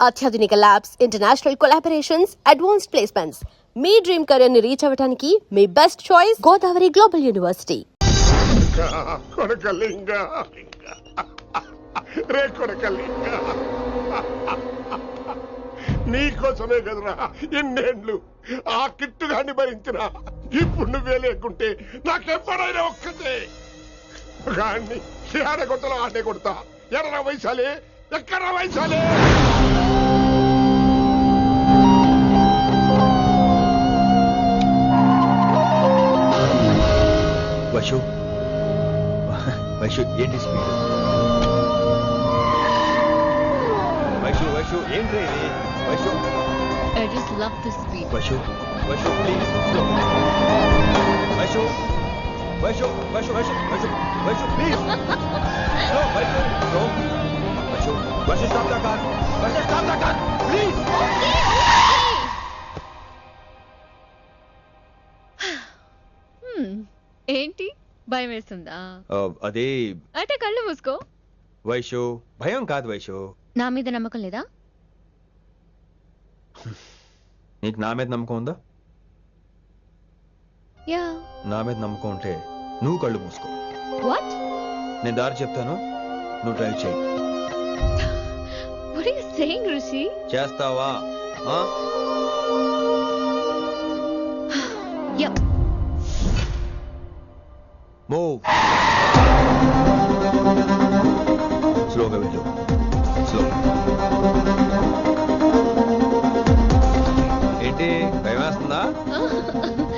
అత్యాధునిక labs, international collaborations, advanced placements. మీ dream career ని రీచ్ అవ్వడానికి మీ best choice Godavari Global University. నీకోసమే కదరా ఎన్నేళ్ళు ఆ కిట్టుగాన్ని భరించినా. ఇప్పుడు నువ్వే లేకుంటే నాకెప్పుడైనా ఒక్కతే గాన్ని ఆడే కొట్టలో ఆడే కొడతా. ఎర్ర వయసాలే, ఎక్కడ వయసాలే. వైషు వైషు ఏంటి స్పీడ్? వైషు వైషు ఏంటి ఇది? Vaishu I just love the speed. Vaishu Vaishu please slow. Vaishu Vaishu Vaishu Vaishu Vaishu Vaishu please slow. Vaishu slow. Vaishu Vaishu stop the car. Vaishu stop the car please. ఏంటి భయం వేస్తుందా? అదే అంటే కళ్ళు మూసుకో. వైషు భయం కాదు వైషు. నా మీద నమ్మకం లేదా? నీకు నా మీద నమ్మకం ఉందా? యా. నా మీద నమ్మకం ఉంటే నువ్వు కళ్ళు మూసుకో. వాట్? నేను దారి చెప్తాను, నువ్వు డ్రైవ్ చేయి. What are you saying, Rishi? చేస్తావా? Yep. మూవ్. స్లోగా వెళ్ళు. స్లో. ఏంటి భయం వేస్తుందా?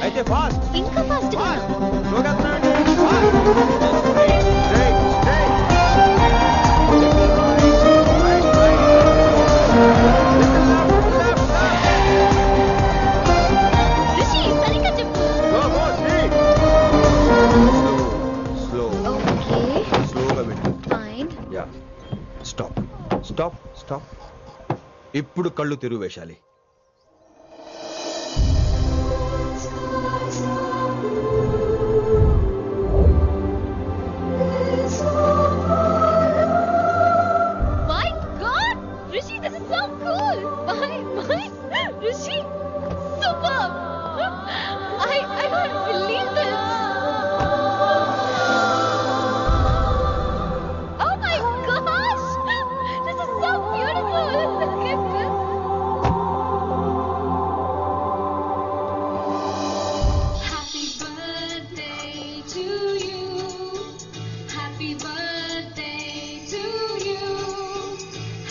అయితే ఫాస్ట్. ఇంకా ఫాస్ట్ గా. స్లోగా రిషి సరిగ్గా చెప్పు. ఓకే స్లోగా వెళ్ళు. Fine. Yeah. Stop stop stop. ఇప్పుడు కళ్ళు తెరువు వేశాలి. My God, Rishi, this is so cool. My Rishi, superb. I can't believe this. Oh my gosh, this is so beautiful. Look at this. Happy birthday to you. Happy birthday to you.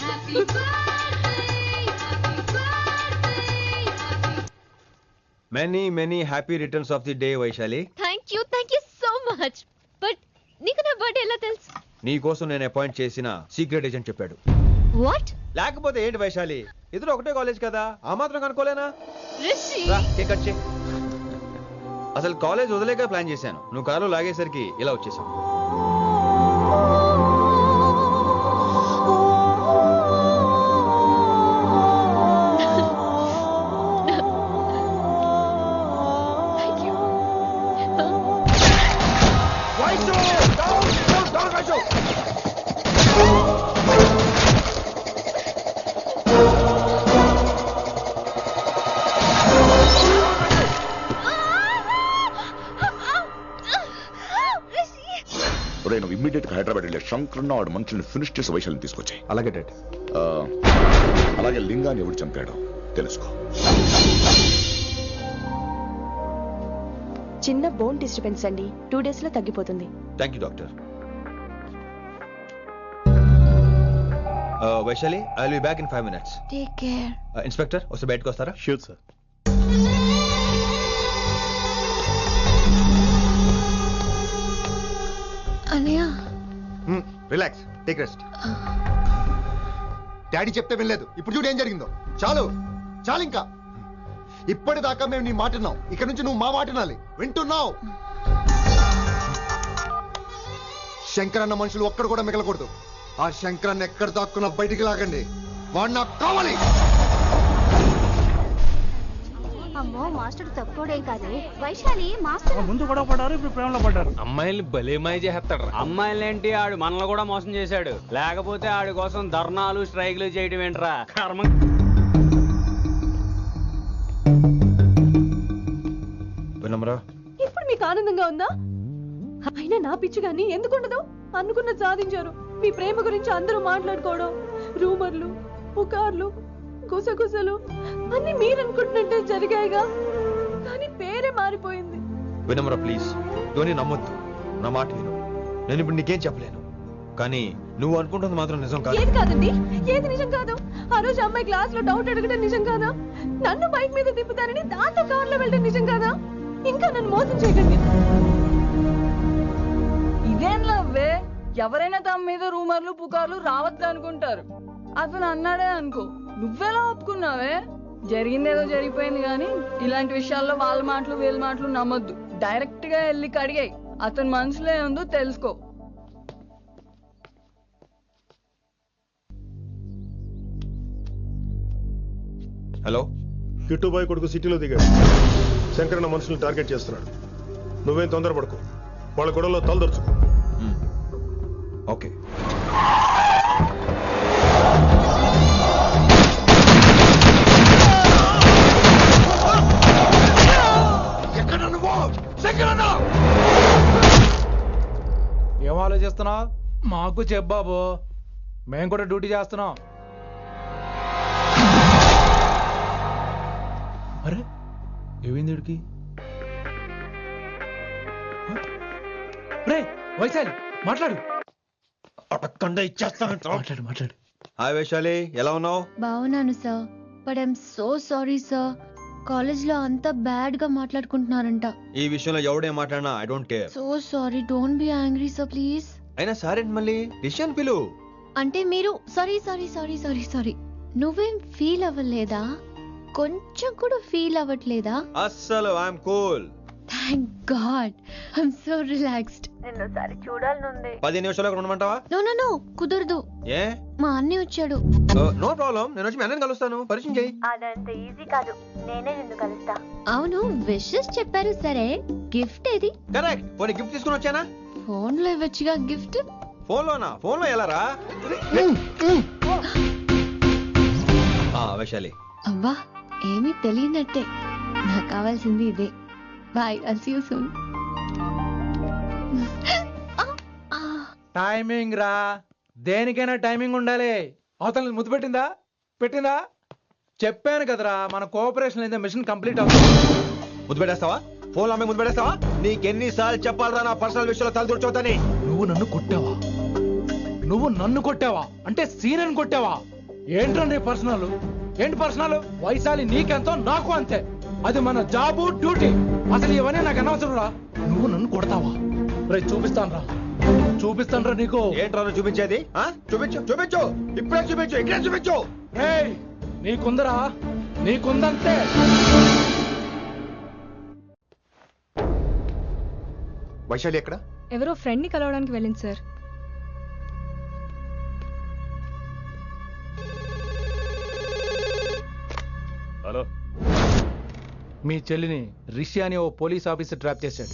Happy birthday, happy birthday, happy. Many happy returns of the day Vaishali. Thank you so much. But నీకు నా birthday ఎలా తెలుసు? నీ కోసం నేను appoint చేసిన secret agent చెప్పాడు. What? లేకపోతే ఏంటి వైశాలి, ఇద్దరు ఒకటే కాలేజ్ కదా, ఆ మాత్రం కనుకోలేనా? Rishi. రా, కేక్ కట్ చేయి. అసలు కాలేజ్ వదిలేక ప్లాన్ చేశాను, నువ్వు కారు లాగేసరికి ఇలా వచ్చేసావు. Thank you. నువ్వు ఇమ్మీడియట్ గా హైదరాబాద్ వెళ్ళే శంకరన్న వాడు మనుషుల్ని ఫినిష్ చేసి వైశాల్ని తీసుకొచ్చాయి. అలాగే డాడ్. అలాగే లింగాన్ని ఎవడు చంపాడో తెలుసుకో. చిన్న బోన్ డిస్టర్బెన్స్ అండి, 2 days లో తగ్గిపోతుంది. Thank you doctor. Vaishali, I will be back in 5 minutes. Take care. Inspector ఒకసారి బయటకు వస్తారా? Sure, sir. అన్నయ్య. Relax, take rest. డాడీ చెప్తే వినలేదు, ఇప్పుడు చూడు ఏం జరిగిందో. చాలు చాలు, ఇంకా ఇప్పటిదాకా మేము నీ మాట విన్నాం, ఇక్కడ నుంచి నువ్వు మా మాట వినాలి. వింటున్నావు? శంకర్ అన్న మనుషులు ఒక్కడు కూడా మిగలకూడదు. ఆ శంకరాన్ని ఎక్కడ దాక్కున్నా బయటికి లాగండి. వాడు నాకు కావాలి. ఆ అమ్మో మాస్టర్ తక్కువడే కాదే. వైశాలి మాస్టర్ ముందు గొడవ పడ్డారు, ఇప్పుడు ప్రేమలో పడ్డారు. అమ్మాయిల్ని భలేమాయి చేస్తాడు. అమ్మాయిలేంటి ఆడు మనల్ని కూడా మోసం చేశాడు. లేకపోతే ఆడి కోసం ధర్నాలు స్ట్రైక్లు చేయడం ఏంట్రా కర్మ. వినమ్రా, ఇప్పుడు మీకు ఆనందంగా ఉందా? అయినా నా పిచ్చి గాని ఎందుకుండదు? అనుకున్న సాధించారు. మీ ప్రేమ గురించి అందరూ మాట్లాడుకోవడం, రూమర్లు, పుకార్లు, గుసగుసలు అన్ని మీరు అనుకుంటున్నట్టే జరిగాయిగా. కానీ పేరే మారిపోయింది. వినమ్రా ప్లీజ్, ధోని నమ్మొద్దు, నా మాట విను. నేను ఇప్పుడు నీకేం చెప్పలేను, కానీ నువ్వు అనుకుంటుంది మాత్రం నిజం కాదు. ఏది కాదండి, ఏది నిజం కాదు? ఆ రోజు అమ్మాయి క్లాస్ లో డౌట్ అడగడం నిజం కాదా? నన్ను బైక్ మీద తిప్పుతానని దాంతో కార్ లో వెళ్ళడం నిజం కాదా? ఇంకా నన్ను మోసం చేయకండి. ఇదేం లవ్వే? ఎవరైనా తమ మీద రూమర్లు పుకార్లు రావద్దు అనుకుంటారు. అతను అన్నాడే అనుకో, నువ్వెలా ఒప్పుకున్నావే? జరిగిందేదో జరిగిపోయింది గాని ఇలాంటి విషయాల్లో వాళ్ళ మాటలు వీళ్ళ మాటలు నమ్మొద్దు. డైరెక్ట్ గా వెళ్ళి కడిగాయి. అతని మనసులో ఏముందో తెలుసుకో. హలో, కిట్టుబాయ్ కొడుకు సిటీలో దిగాడు. శంకరన్న మనుషుల్ని టార్గెట్ చేస్తున్నాడు. నువ్వేం తొందరపడకు, వాళ్ళ గొడవలో తలదొరుచుకో. ఓకే. ఏం ఆలోచిస్తున్నావు? మాకు చెప్పాబు, మేము కూడా డ్యూటీ చేస్తున్నాం. అరే ఏమైంది వీడికి? రే వైశాలి, మాట్లాడు అటక్కండా ఇచ్చేస్తాను. మాట్లాడు మాట్లాడు. హాయ్ వైశాలి, ఎలా ఉన్నావు? బాగున్నాను sir. But I'm so sorry sir. College లో అంతా బ్యాడ్ గా మాట్లాడుకుంటున్నారంట. ఈ విషయంలో ఎవడేం మాట్లాడినా I don't care. So sorry, don't be angry sir please. అయినా సరే మళ్ళీ డిసిషన్ పిలు. అంటే మీరు sorry sorry sorry sorry sorry నువ్వేం ఫీల్ అవ్వలేదా? కొంచెం కూడా ఫీల్ అవ్వట్లేదా? అస్సలు I'm cool. Thank God, I'm so relaxed. నిన్నోసారి చూడాలనుంది. 10 నిమిషాలు అక్కడ ఉండమంటావా? నో నో నో, కుదరదు. ఏ? మా అన్నయ్య వచ్చాడు. నో ప్రాబ్లం, నేను వచ్చి మీ అన్నని కలుస్తాను. పరిచయం చేయి. అదంత ఈజీ కాదు, నేనే నిన్ను కలుస్తా. అవును, విషెస్ చెప్పారు సరే, గిఫ్ట్ ఏది? కరెక్ట్. పోనీ గిఫ్ట్ తీసుకుని వచ్చానా? ఫోన్ లో ఇవ్వచ్చుగా గిఫ్ట్. ఫోన్ లోనా? ఫోన్ లో ఎలా రా? వైశాలి. అబ్బా, ఏమీ తెలియనట్టే. నాకు కావాల్సింది ఇదే. Bye, I'll see you soon. Timing రా, దేనికైనా టైమింగ్ ఉండాలి. అవతల ముద్దు పెట్టిందా? పెట్టిందా? చెప్పాను కదరా, మన కోఆపరేషన్ అయితే మిషన్ కంప్లీట్ అవుతుంది. ముద్దు పెట్టేస్తావా? ఫోన్ లో ముద్దు పెట్టేస్తావా? నీకెన్నిసార్లు చెప్పాలరా నా పర్సనల్ విషయంలో తలదూర్చోతని? నువ్వు నన్ను కొట్టావా? నువ్వు నన్ను కొట్టావా? అంటే సీనియర్ని కొట్టావా? ఏంట్రా నీ పర్సనల్? ఏంటి పర్సనల్? వైశాలి నీకెంతో నాకు అంతే. అది మన జాబు, డ్యూటీ. అసలు ఇవన్నీ నాకు అనవసరం రా. నువ్వు నన్ను కొడతావా? రే చూపిస్తాను రా నీకు. ఏంట్రా నువ్వు చూపించేది? చూపించు చూపించు, ఇప్పుడే చూపించు, ఇక్కడే చూపించు. రేయ్, నీకుందరా? నీకుందంతే. వైశాలి ఎక్కడ? ఎవరో ఫ్రెండ్ ని కలవడానికి వెళ్ళింది సార్. హలో, మీ చెల్లిని రిషి అని ఓ పోలీస్ ఆఫీసర్ ట్రాప్ చేశాడు.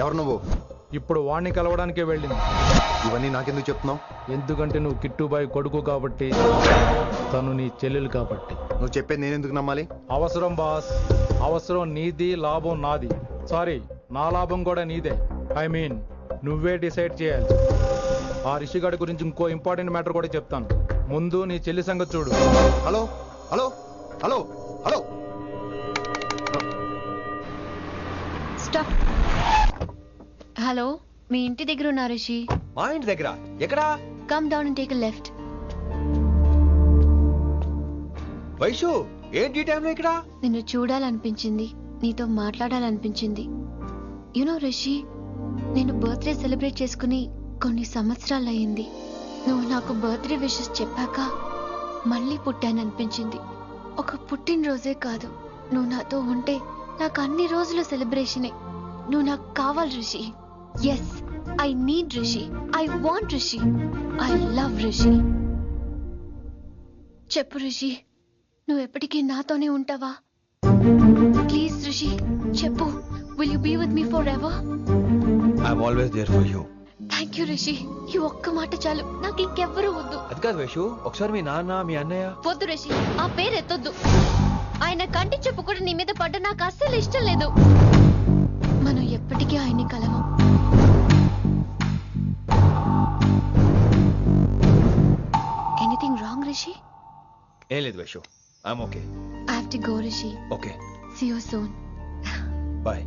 ఎవరు నువ్వు? ఇప్పుడు వాణ్ణి కలవడానికే వెళ్ళింది. ఇవన్నీ నాకెందుకు చెప్తున్నావు? ఎందుకంటే నువ్వు కిట్టుబాయి కొడుకు కాబట్టి, తను నీ చెల్లెలు కాబట్టి. నువ్వు చెప్పేది నేను ఎందుకు నమ్మాలి? అవసరం బాస్, అవసరం నీది, లాభం నాది. సారీ, నా లాభం కూడా నీదే. ఐ మీన్ నువ్వే డిసైడ్ చేయాలి. ఆ రిషిగాడి గురించి ఇంకో ఇంపార్టెంట్ మ్యాటర్ కూడా చెప్తాను. ముందు నీ చెల్లి సంగతి చూడు. Hello hello hello hello, stop. Hello, మీ ఇంటి దగ్గర ఉన్నా రిషి? మా ఇంటి దగ్గర? ఎక్కడా? Come down and take a left. Vaishu, ఏంటి టైంలో ఇక్కడ? నిన్ను చూడాలనిపించింది, నీతో మాట్లాడాలనిపించింది. యునో రిషి, నేను బర్త్డే సెలబ్రేట్ చేసుకుని కొన్ని సంవత్సరాలు అయ్యింది. నువ్వు నాకు బర్త్డే విషెస్ చెప్పాక మళ్ళీ పుట్టాననిపించింది. ఒక పుట్టినరోజే కాదు, నువ్వు నాతో ఉంటే నాకు అన్ని రోజుల సెలబ్రేషనే. నువ్వు నాకు కావాలి Rishi. Yes, I need Rishi. I want Rishi. I love Rishi. చెప్పు రిషి, నువ్వు ఎప్పటికీ నాతోనే ఉంటావా? ప్లీజ్ రిషి చెప్పు, will you be with me forever? I'm always there for you. Thank you Rishi, ఈ ఒక్క మాట చాలు, నాకు ఇంకెవ్వరూ వద్దు. అది కాదు వైషు, ఒకసారి మీ నాన్న మీ అన్నయ్య. వద్దు రిషి, ఆ పేరు ఎత్తొద్దు. ఆయన కంటి చెప్పు కూడా నీ మీద పడ్డ నాకు అస్సలు ఇష్టం లేదు. మనం ఎప్పటికీ ఆయన్ని కలవం. Anything wrong Rishi? ఏం లేదు Vaishu, I'm okay. I have to go Rishi. Okay, see you soon. Bye.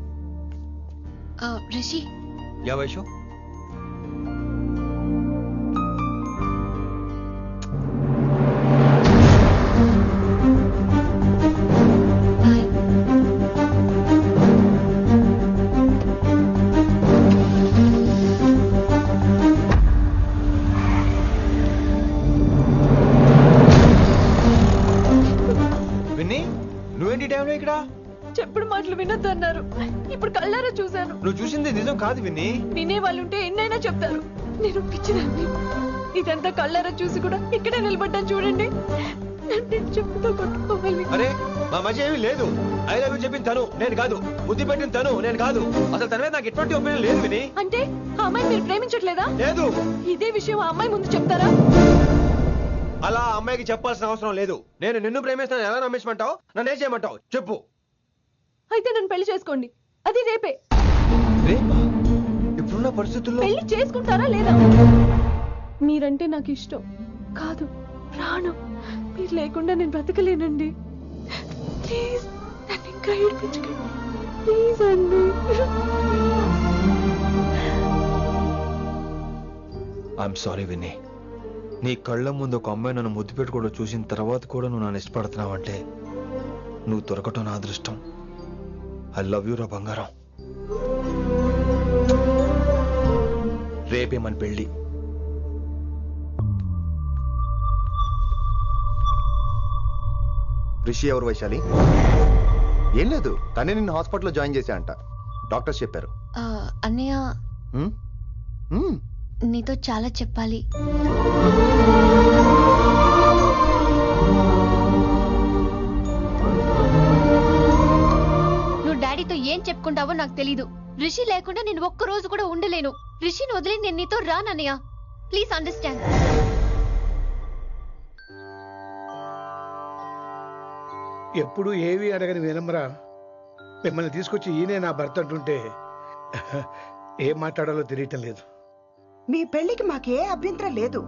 Rishi, yeah Vaishu. Bye. Vinni, నువ్వేంటి టైంలో ఇక్కడ? చెప్పుడు మాటలు వినొద్దన్నారు, ఇప్పుడు కళ్ళారా చూశాను. నువ్వు చూసింది నిజం కాదు విన్నీ. వినే వాళ్ళుంటే ఎన్నైనా చెప్తారు, నేను పిచ్చిదాన్ని. ఇదంతా కళ్ళారా చూసి కూడా ఇక్కడే నిలబడ్డాను చూడండి. నన్ను చెప్పుతో కొట్టుకోవాలి. అరే మా మధ్య ఏమీ లేదు. ఐ లవ్ యూ చెప్పింది తను, నేను కాదు. బుద్ధి పెట్టిన తను, నేను కాదు. అసలు తన మీద నాకు ఎటువంటి ఒపీనియన్ లేదు విని. అంటే ఆ అమ్మాయిని మీరు ప్రేమించట్లేదా? లేదు. ఇదే విషయం ఆ అమ్మాయి ముందు చెప్తారా? అలా ఆ అమ్మాయికి చెప్పాల్సిన అవసరం లేదు. నేను నిన్ను ప్రేమిస్తాను ఎలా నమ్మించమంటావు? నన్ను ఏం చేయమంటావు చెప్పు. అయితే నన్ను పెళ్లి చేసుకోండి, అది రేపే. రేపా? ఇప్పుడున్న పరిస్థితుల్లో పెళ్లి చేసుకుంటారా లేదా? మీరంటే నాకు ఇష్టం కాదు, ప్రాణం. మీరు లేకుండా నేను బ్రతకలేనండి. ప్లీజ్ నన్ను ఇంకా ఏడిపించకండి, ప్లీజ్ అండి. I'm sorry Vinni. నీ కళ్ళ ముందు ఒక అమ్మాయి నన్ను ముద్దు పెట్టుకోవడం చూసిన తర్వాత కూడా నువ్వు నన్ను ఇష్టపడుతున్నావంటే నువ్వు దొరకటం నా అదృష్టం. ఐ లవ్ యూ రా బంగారం. రేపే మన పెళ్ళి. రిషి ఎవరు వైశాలి? ఏం లేదు, తనే నిన్ను హాస్పిటల్లో జాయిన్ చేశా అంట, డాక్టర్స్ చెప్పారు. అన్నయ్య, హ్మ్? హ్మ్. నీతో చాలా చెప్పాలి. నువ్వు డాడీతో ఏం చెప్పుకుంటావో నాకు తెలీదు. రిషి లేకుండా నేను ఒక్క రోజు కూడా ఉండలేను. రిషిని వదిలి నేను నీతో రానన్నయ్య, ప్లీజ్ అండర్స్టాండ్. ఎప్పుడు ఏవి అడగని వినమ్ర మిమ్మల్ని తీసుకొచ్చి ఈయనే నా భర్త అంటుంటే ఏం మాట్లాడాలో తెలియటం లేదు. మీ పెళ్లికి మాకే అభ్యంతరం లేదు,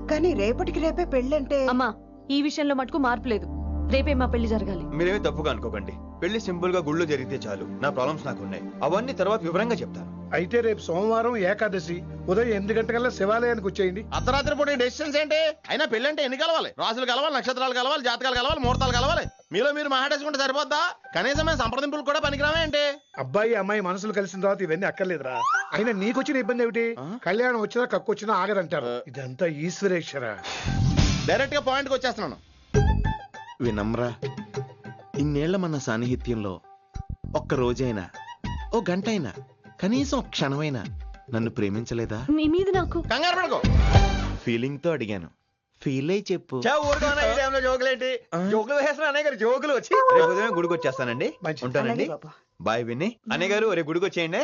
కానీ రేపటికి రేపే పెళ్ళంటే. అమ్మా, ఈ విషయంలో మటుకు మార్పు లేదు. రేపే మా పెళ్లి జరగాలి. మీరేమీ తప్పుగా అనుకోకండి. పెళ్లి సింపుల్ గా గుళ్ళో జరిగితే చాలు. నా ప్రాబ్లమ్స్ నాకున్నాయి, అవన్నీ తర్వాత వివరంగా చెప్తాను. అయితే రేపు సోమవారం ఏకాదశి ఉదయం 8 గంటలకల్లా శివాలయానికి వచ్చేయండి. అర్ధరాత్రి పూట డెసిషన్స్ ఏంటి? అయినా పెళ్ళంటే ఎన్ని కలవాలి? రాజులు కలవాలి, నక్షత్రాలు కలవాలి, జాతకాలు కలవాలి, ముహూర్తాలు కలవాలి. మీలో మీరు మాట్లాడేసుకుంటే సరిపోద్దా? కనీసం మేము సంప్రదింపులు కూడా పనికిరామే ఏంటి? అబ్బాయి అమ్మాయి మనసులు కలిసిన తర్వాత ఇవన్నీ అక్కర్లేదురా. అయినా నీకొచ్చిన ఇబ్బంది ఏమిటి? కళ్యాణం వచ్చినా కక్కొచ్చినా ఆగదంటారు. ఇదంతా ఈశ్వరేశ్వర. డైరెక్ట్ గా పాయింట్ కి వచ్చేస్తున్నాను. వినమ్రా, ఇన్నేళ్ల మన సాన్నిహిత్యంలో ఒక్క రోజైనా, ఓ గంట అయినా, కనీసం ఒక క్షణమైనా నన్ను ప్రేమించలేదా? మీ మీద నాకు కంగారు పడుకో. ఫీలింగ్ తో అడిగాను, ఫీల్ అయి చెప్పు. జోకులేంటి? జోకులు వేసిన అన్నయ్య గారు, జోకులు వచ్చి రేపు ఉదయం గుడికి వచ్చేస్తానండి. ఉంటానండి. బాయ్ విన్నీ. అన్నయ్య గారు రేపు గుడికి వచ్చేయండి.